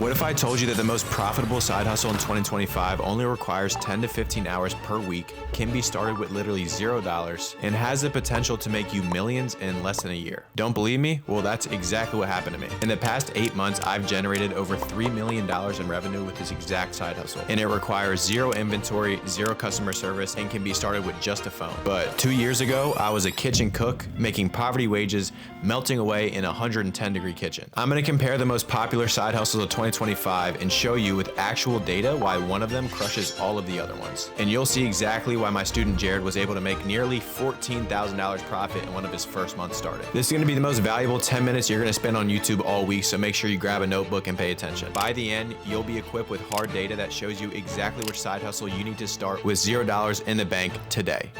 What if I told you that the most profitable side hustle in 2025 only requires 10 to 15 hours per week, can be started with literally $0, and has the potential to make you millions in less than a year? Don't believe me? Well, that's exactly what happened to me. In the past 8 months, I've generated over $3 million in revenue with this exact side hustle, and it requires zero inventory, zero customer service, and can be started with just a phone. But 2 years ago, I was a kitchen cook, making poverty wages, melting away in a 110-degree kitchen. I'm gonna compare the most popular side hustles of 2025 and show you with actual data why one of them crushes all of the other ones. And you'll see exactly why my student Jared was able to make nearly $14,000 profit in one of his first months started. This is gonna be the most valuable 10 minutes you're gonna spend on YouTube all week, so make sure you grab a notebook and pay attention. By the end, you'll be equipped with hard data that shows you exactly which side hustle you need to start with $0 in the bank today.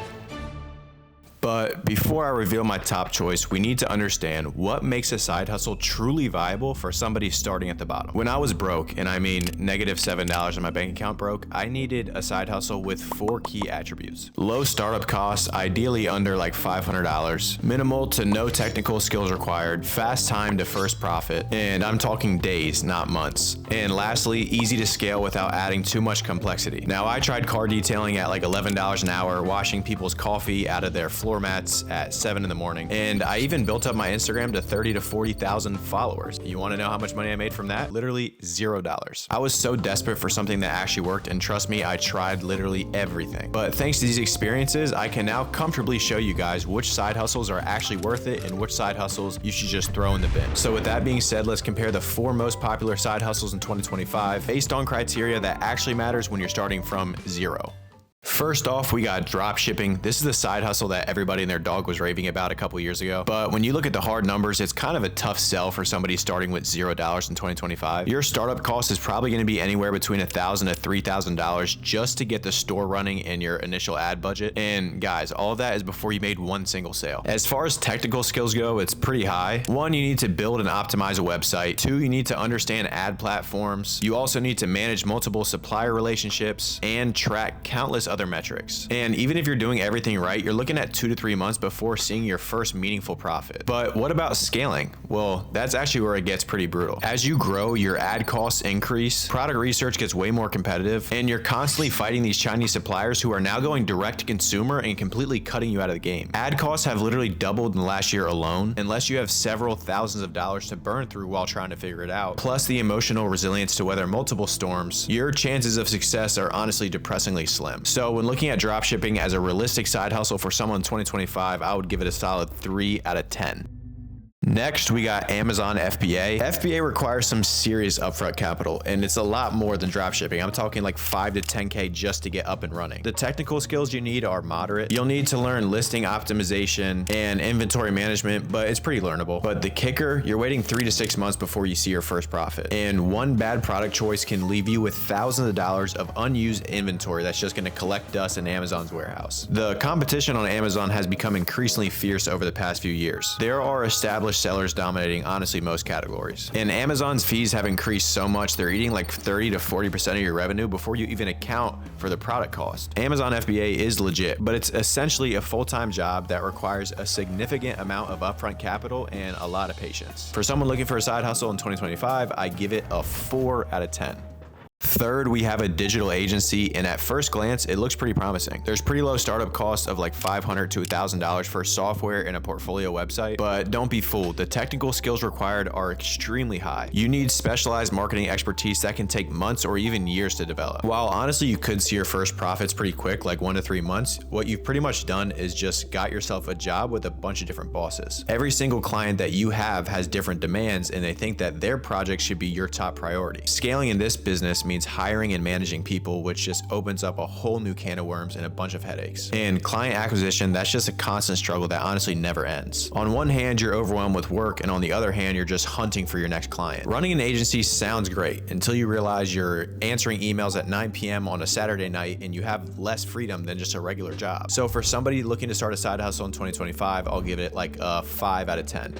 But before I reveal my top choice, we need to understand what makes a side hustle truly viable for somebody starting at the bottom. When I was broke, and I mean -$7 in my bank account broke, I needed a side hustle with 4 key attributes. Low startup costs, ideally under like $500, minimal to no technical skills required, fast time to first profit, and I'm talking days, not months. And lastly, easy to scale without adding too much complexity. Now, I tried car detailing at like $11 an hour, washing people's coffee out of their floor mats at 7 in the morning. And I even built up my Instagram to 30 to 40,000 followers. You want to know how much money I made from that? Literally $0. I was so desperate for something that actually worked, and trust me, I tried literally everything. But thanks to these experiences, I can now comfortably show you guys which side hustles are actually worth it and which side hustles you should just throw in the bin. So with that being said, let's compare the 4 most popular side hustles in 2025 based on criteria that actually matters when you're starting from zero. First off, we got dropshipping. This is the side hustle that everybody and their dog was raving about a couple years ago. But when you look at the hard numbers, it's kind of a tough sell for somebody starting with $0 in 2025. Your startup cost is probably going to be anywhere between $1,000 to $3,000 just to get the store running and your initial ad budget. And guys, all of that is before you made one single sale. As far as technical skills go, it's pretty high. 1, you need to build and optimize a website. 2, you need to understand ad platforms. You also need to manage multiple supplier relationships and track countless other metrics. And even if you're doing everything right, you're looking at 2 to 3 months before seeing your first meaningful profit. But what about scaling? Well, that's actually where it gets pretty brutal. As you grow, your ad costs increase, product research gets way more competitive, and you're constantly fighting these Chinese suppliers who are now going direct to consumer and completely cutting you out of the game. Ad costs have literally doubled in the last year alone, unless you have several thousands of dollars to burn through while trying to figure it out. Plus the emotional resilience to weather multiple storms, your chances of success are honestly depressingly slim. So when looking at dropshipping as a realistic side hustle for someone in 2025, I would give it a solid 3 out of 10. Next, we got Amazon FBA. FBA requires some serious upfront capital, and it's a lot more than dropshipping. I'm talking like 5 to 10K just to get up and running. The technical skills you need are moderate. You'll need to learn listing optimization and inventory management, but it's pretty learnable. But the kicker, you're waiting 3 to 6 months before you see your first profit. And one bad product choice can leave you with thousands of dollars of unused inventory that's just gonna collect dust in Amazon's warehouse. The competition on Amazon has become increasingly fierce over the past few years. There are established sellers dominating honestly most categories. And Amazon's fees have increased so much, they're eating like 30 to 40% of your revenue before you even account for the product cost. Amazon FBA is legit, but it's essentially a full-time job that requires a significant amount of upfront capital and a lot of patience. For someone looking for a side hustle in 2025, I give it a 4 out of 10. Third, we have a digital agency, and at first glance, it looks pretty promising. There's pretty low startup costs of like $500 to $1,000 for software and a portfolio website, but don't be fooled. The technical skills required are extremely high. You need specialized marketing expertise that can take months or even years to develop. While honestly, you could see your first profits pretty quick, like 1 to 3 months, what you've pretty much done is just got yourself a job with a bunch of different bosses. Every single client that you have has different demands, and they think that their project should be your top priority. Scaling in this business means hiring and managing people, which just opens up a whole new can of worms and a bunch of headaches. And client acquisition, that's just a constant struggle that honestly never ends. On one hand, you're overwhelmed with work, and on the other hand, you're just hunting for your next client. Running an agency sounds great until you realize you're answering emails at 9 p.m. on a Saturday night and you have less freedom than just a regular job. So for somebody looking to start a side hustle in 2025, I'll give it like a 5 out of 10.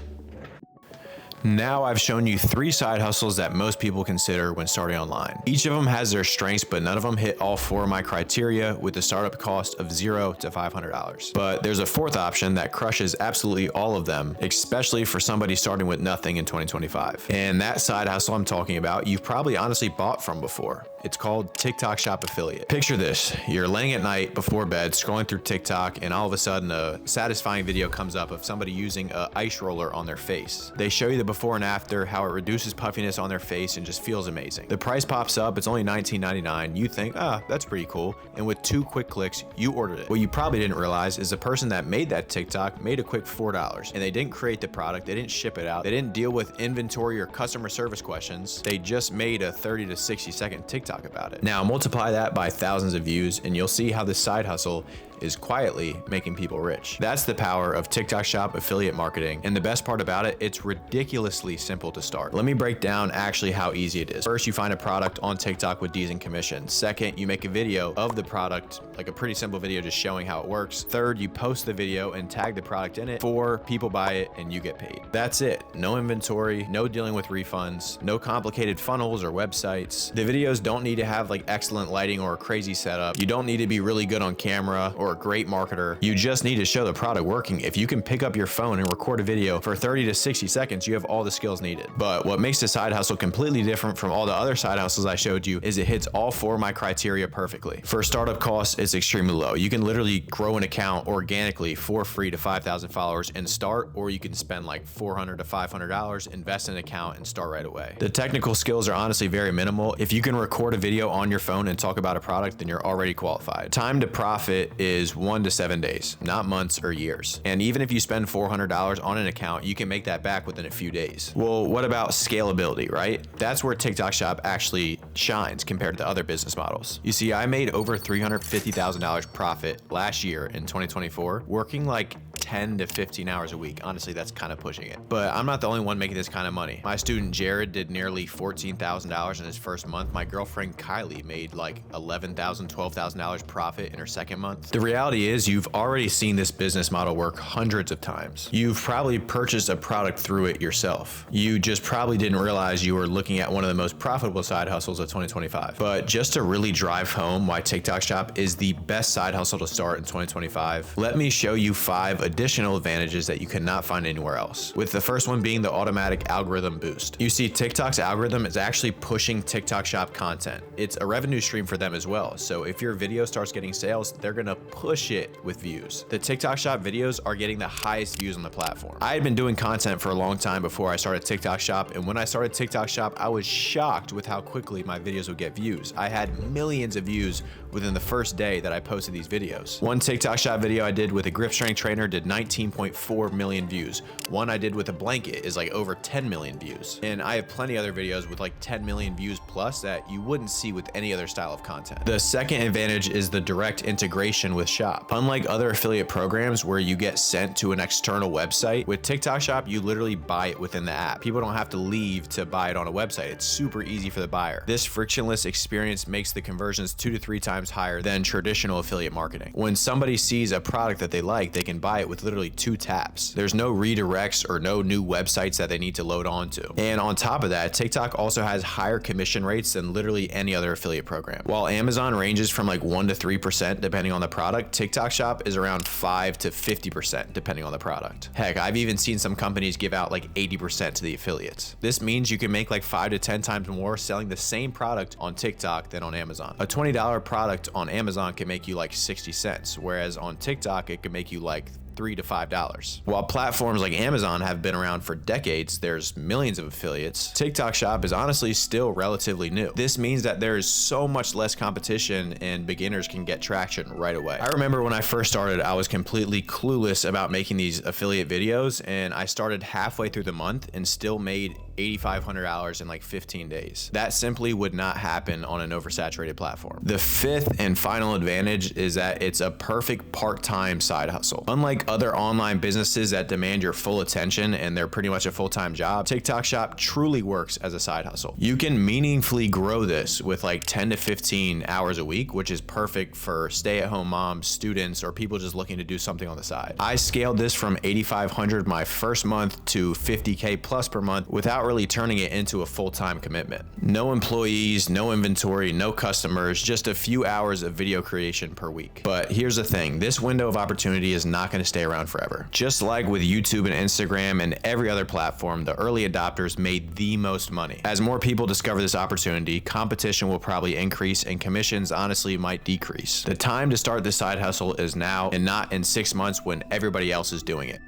Now I've shown you 3 side hustles that most people consider when starting online. Each of them has their strengths, but none of them hit all 4 of my criteria with a startup cost of $0 to $500. But there's a 4th option that crushes absolutely all of them, especially for somebody starting with nothing in 2025. And that side hustle I'm talking about, you've probably honestly bought from before. It's called Tik Tok Shop Affiliate. Picture this, you're laying at night before bed, scrolling through TikTok, and all of a sudden a satisfying video comes up of somebody using an ice roller on their face. They show you the before and after, how it reduces puffiness on their face and just feels amazing. The price pops up, it's only $19.99. You think, that's pretty cool. And with 2 quick clicks, you ordered it. What you probably didn't realize is the person that made that TikTok made a quick $4. And they didn't create the product, they didn't ship it out, they didn't deal with inventory or customer service questions. They just made a 30 to 60 second TikTok about it. Now multiply that by thousands of views and you'll see how this side hustle is quietly making people rich. That's the power of TikTok Shop affiliate marketing. And the best part about it, it's ridiculously simple to start. Let me break down actually how easy it is. First, you find a product on TikTok with decent commission. Second, you make a video of the product, like a pretty simple video just showing how it works. Third, you post the video and tag the product in it. 4, people buy it and you get paid. That's it. No inventory, no dealing with refunds, no complicated funnels or websites. The videos don't need to have like excellent lighting or a crazy setup. You don't need to be really good on camera or a great marketer. You just need to show the product working. If you can pick up your phone and record a video for 30 to 60 seconds, you have all the skills needed. But what makes the side hustle completely different from all the other side hustles I showed you is it hits all 4 of my criteria perfectly. For startup costs, it's extremely low. You can literally grow an account organically for free to 5,000 followers and start, or you can spend like $400 to $500, invest in an account and start right away. The technical skills are honestly very minimal. If you can record a video on your phone and talk about a product, then you're already qualified. Time to profit is 1 to 7 days, not months or years. And even if you spend $400 on an account, you can make that back within a few days. Well, what about scalability, right? That's where TikTok Shop actually shines compared to other business models. You see, I made over $350,000 profit last year in 2024, working like 10 to 15 hours a week. Honestly, that's kind of pushing it. But I'm not the only one making this kind of money. My student Jared did nearly $14,000 in his first month. My girlfriend Kylie made like $11,000, $12,000 profit in her second month. The reality is you've already seen this business model work hundreds of times. You've probably purchased a product through it yourself. You just probably didn't realize you were looking at one of the most profitable side hustles of 2025. But just to really drive home why TikTok Shop is the best side hustle to start in 2025, let me show you 5 additional advantages that you cannot find anywhere else. With the first one being the automatic algorithm boost. You see, TikTok's algorithm is actually pushing TikTok Shop content. It's a revenue stream for them as well. So if your video starts getting sales, they're gonna push it with views. The TikTok Shop videos are getting the highest views on the platform. I had been doing content for a long time before I started TikTok Shop, and when I started TikTok Shop, I was shocked with how quickly my videos would get views. I had millions of views within the first day that I posted these videos. One TikTok Shop video I did with a grip strength trainer did 19.4 million views. One I did with a blanket is like over 10 million views. And I have plenty other videos with like 10 million views plus that you wouldn't see with any other style of content. The second advantage is the direct integration with Shop. Unlike other affiliate programs where you get sent to an external website, with TikTok Shop, you literally buy it within the app. People don't have to leave to buy it on a website. It's super easy for the buyer. This frictionless experience makes the conversions 2 to 3 times higher than traditional affiliate marketing. When somebody sees a product that they like, they can buy it with literally 2 taps. There's no redirects or no new websites that they need to load onto. And on top of that, TikTok also has higher commission rates than literally any other affiliate program. While Amazon ranges from like 1 to 3% depending on the product, TikTok Shop is around 5 to 50% depending on the product. Heck, I've even seen some companies give out like 80% to the affiliates. This means you can make like 5 to 10 times more selling the same product on TikTok than on Amazon. A $20 product on Amazon can make you like 60 cents, whereas on TikTok, it can make you like $3 to $5. While platforms like Amazon have been around for decades, there's millions of affiliates. TikTok Shop is honestly still relatively new. This means that there is so much less competition and beginners can get traction right away. I remember when I first started, I was completely clueless about making these affiliate videos, and I started halfway through the month and still made $8,500 in like 15 days. That simply would not happen on an oversaturated platform. The fifth and final advantage is that it's a perfect part-time side hustle. Unlike other online businesses that demand your full attention and they're pretty much a full-time job, TikTok Shop truly works as a side hustle. You can meaningfully grow this with like 10 to 15 hours a week, which is perfect for stay-at-home moms, students, or people just looking to do something on the side. I scaled this from $8,500 my first month to $50K plus per month without really turning it into a full-time commitment. No employees, no inventory, no customers, just a few hours of video creation per week. But here's the thing, this window of opportunity is not going to stay around forever. Just like with YouTube and Instagram and every other platform, the early adopters made the most money. As more people discover this opportunity, competition will probably increase and commissions honestly might decrease. The time to start this side hustle is now and not in 6 months when everybody else is doing it.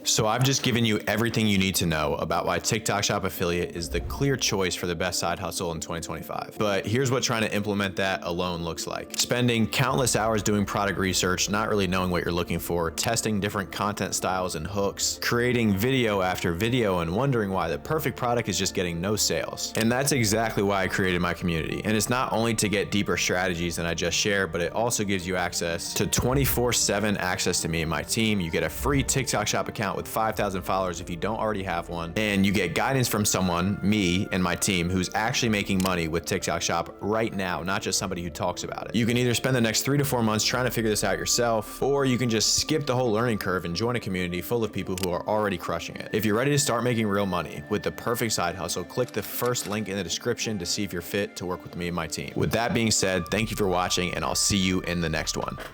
So I've just given you everything you need to know about why TikTok Shop Affiliate is the clear choice for the best side hustle in 2025. But here's what trying to implement that alone looks like. Spending countless hours doing product research, not really knowing what you're looking for, testing different content styles and hooks, creating video after video and wondering why the perfect product is just getting no sales. And that's exactly why I created my community. And it's not only to get deeper strategies than I just shared, but it also gives you access to 24/7 access to me and my team. You get a free TikTok Shop account with 5,000 followers if you don't already have one, and you get guidance from someone, me and my team, who's actually making money with TikTok Shop right now, not just somebody who talks about it. You can either spend the next 3 to 4 months trying to figure this out yourself, or you can just skip the whole learning curve and join a community full of people who are already crushing it. If you're ready to start making real money with the perfect side hustle, click the first link in the description to see if you're fit to work with me and my team. With that being said, thank you for watching, and I'll see you in the next one.